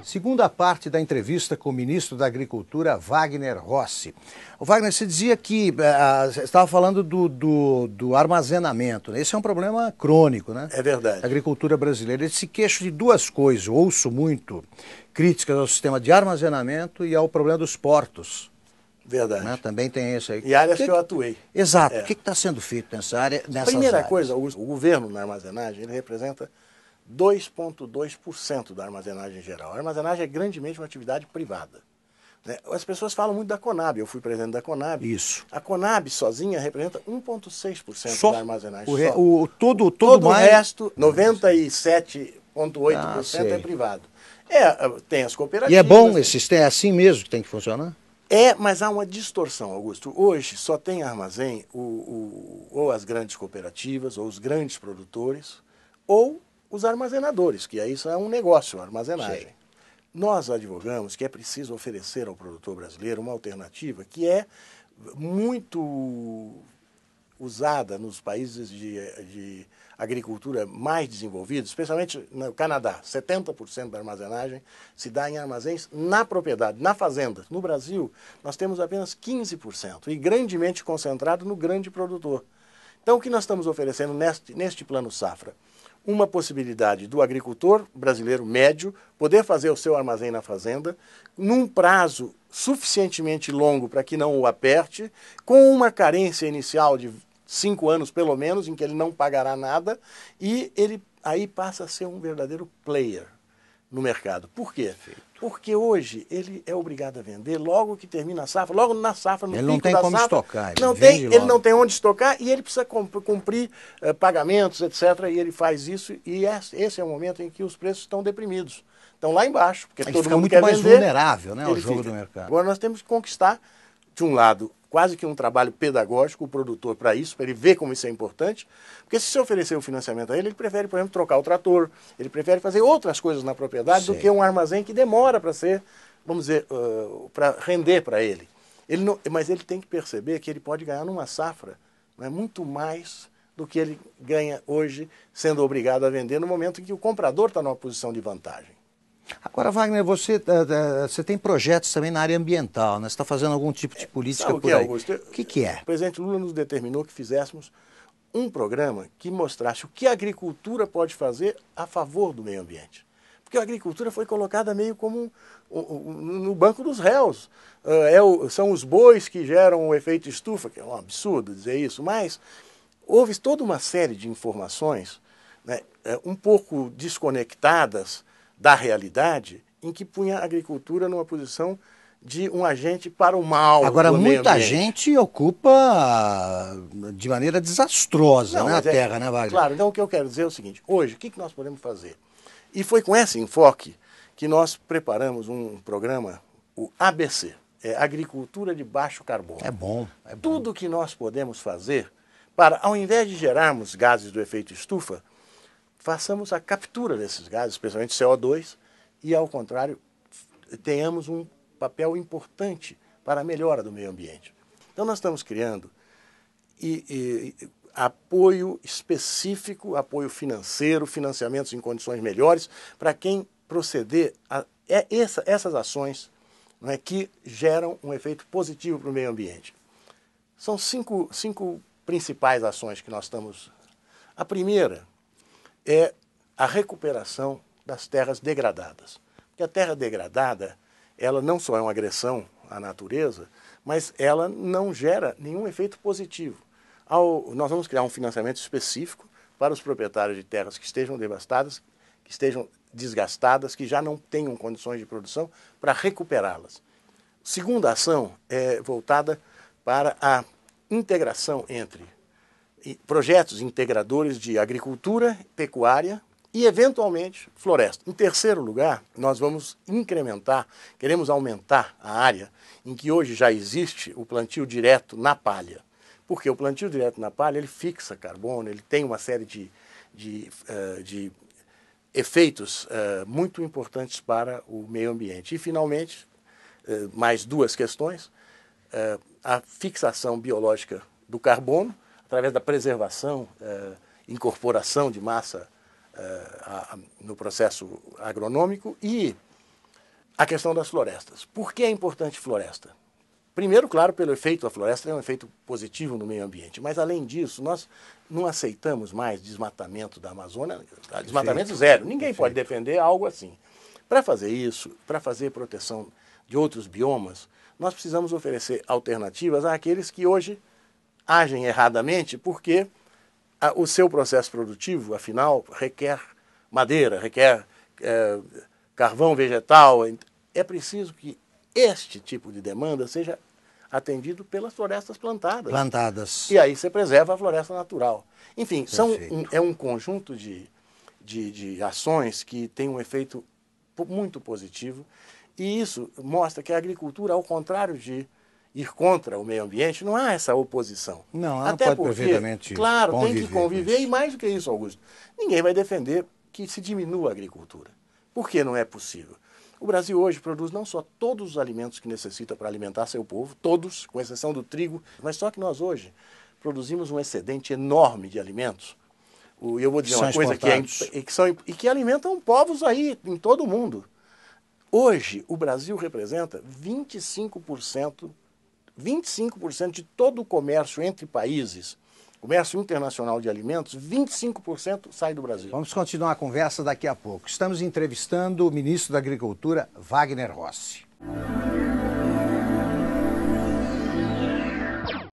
Segunda parte da entrevista com o ministro da Agricultura, Wagner Rossi. O Wagner, você dizia que você estava falando do armazenamento, né? Esse é um problema crônico, né? É verdade. A agricultura brasileira. Ele se queixa de duas coisas. Eu ouço muito críticas ao sistema de armazenamento e ao problema dos portos. Verdade. Né? Também tem isso aí. E áreas que eu atuei. Exato. O que está sendo feito nessa área? Primeira coisa, o governo na armazenagem, ele representa 2,2% da armazenagem geral. A armazenagem é grandemente uma atividade privada. Né? As pessoas falam muito da Conab, eu fui presidente da Conab. Isso. A Conab sozinha representa 1,6% da armazenagem. Todo o resto, 97,8% é privado. Tem as cooperativas. E é bom, é assim mesmo que tem que funcionar? Mas há uma distorção, Augusto. Hoje só tem armazém ou as grandes cooperativas, ou os grandes produtores, ou os armazenadores, que aí isso é um negócio, a armazenagem. Sim. Nós advogamos que é preciso oferecer ao produtor brasileiro uma alternativa que é muito usada nos países de agricultura mais desenvolvidos, especialmente no Canadá. 70% da armazenagem se dá em armazéns na propriedade, na fazenda. No Brasil, nós temos apenas 15% e grandemente concentrado no grande produtor. Então, o que nós estamos oferecendo neste plano safra? Uma possibilidade do agricultor brasileiro médio poder fazer o seu armazém na fazenda num prazo suficientemente longo para que não o aperte, com uma carência inicial de 5 anos pelo menos, em que ele não pagará nada, e ele aí passa a ser um verdadeiro player no mercado. Por quê? Porque hoje ele é obrigado a vender logo que termina a safra, logo na safra, no pico da safra. Ele não tem como estocar. Ele não tem onde estocar e ele precisa cumprir pagamentos, etc. E ele faz isso e esse é o momento em que os preços estão deprimidos. Estão lá embaixo, porque todo mundo quer vender. Ele fica muito mais vulnerável, né, ao jogo do mercado. Agora nós temos que conquistar, de um lado, quase que um trabalho pedagógico, o produtor para isso, para ele ver como isso é importante, porque se você oferecer o financiamento a ele, ele prefere, por exemplo, trocar o trator, ele prefere fazer outras coisas na propriedade do que um armazém que demora para ser, vamos dizer, para render para ele. Mas ele tem que perceber que ele pode ganhar numa safra, né, muito mais do que ele ganha hoje sendo obrigado a vender no momento em que o comprador está numa posição de vantagem. Agora, Wagner, você tem projetos também na área ambiental, né? Você está fazendo algum tipo de política por aí. Augusto? O que é? O presidente Lula nos determinou que fizéssemos um programa que mostrasse o que a agricultura pode fazer a favor do meio ambiente. Porque a agricultura foi colocada meio como no banco dos réus. São os bois que geram o efeito estufa, que é um absurdo dizer isso, mas houve toda uma série de informações, né, um pouco desconectadas da realidade, em que punha a agricultura numa posição de um agente para o mal. Agora, muita gente ocupa de maneira desastrosa, né, a terra, né, Wagner? Claro, então o que eu quero dizer é o seguinte: hoje, o que nós podemos fazer? E foi com esse enfoque que nós preparamos um programa, o ABC, Agricultura de Baixo Carbono. É bom. Tudo que nós podemos fazer para, ao invés de gerarmos gases do efeito estufa, façamos a captura desses gases, especialmente CO2, e, ao contrário, tenhamos um papel importante para a melhora do meio ambiente. Então, nós estamos criando apoio específico, apoio financeiro, financiamentos em condições melhores, para quem proceder a essas ações, né, que geram um efeito positivo para o meio ambiente. São cinco principais ações que nós estamos... A primeira é a recuperação das terras degradadas. Porque a terra degradada, ela não só é uma agressão à natureza, mas ela não gera nenhum efeito positivo. Nós vamos criar um financiamento específico para os proprietários de terras que estejam devastadas, que estejam desgastadas, que já não tenham condições de produção, para recuperá-las. Segunda ação é voltada para a integração entre projetos integradores de agricultura, pecuária e, eventualmente, floresta. Em terceiro lugar, nós vamos queremos aumentar a área em que hoje já existe o plantio direto na palha. Porque o plantio direto na palha, ele fixa carbono, ele tem uma série de efeitos muito importantes para o meio ambiente. E, finalmente, mais duas questões: a fixação biológica do carbono, através da preservação, incorporação de massa no processo agronômico, e a questão das florestas. Por que é importante floresta? Primeiro, claro, pelo efeito, a floresta é um efeito positivo no meio ambiente, mas além disso, nós não aceitamos mais desmatamento da Amazônia, desmatamento zero. Ninguém pode defender algo assim. Para fazer isso, para fazer proteção de outros biomas, nós precisamos oferecer alternativas àqueles que hoje agem erradamente, porque o seu processo produtivo, afinal, requer madeira, requer carvão vegetal. É preciso que este tipo de demanda seja atendido pelas florestas plantadas. E aí você preserva a floresta natural. Enfim, é um conjunto de ações que tem um efeito muito positivo, e isso mostra que a agricultura, ao contrário de ir contra o meio ambiente, não há essa oposição. Não, ela até pode perfeitamente claro, tem que conviver, e mais do que isso, Augusto, ninguém vai defender que se diminua a agricultura. Por que não é possível? O Brasil hoje produz não só todos os alimentos que necessita para alimentar seu povo, todos, com exceção do trigo, mas só que nós hoje produzimos um excedente enorme de alimentos. E eu vou dizer uma coisa que alimentam povos aí em todo o mundo. Hoje, o Brasil representa 25% de todo o comércio entre países, comércio internacional de alimentos, 25% sai do Brasil. Vamos continuar a conversa daqui a pouco. Estamos entrevistando o ministro da Agricultura, Wagner Rossi.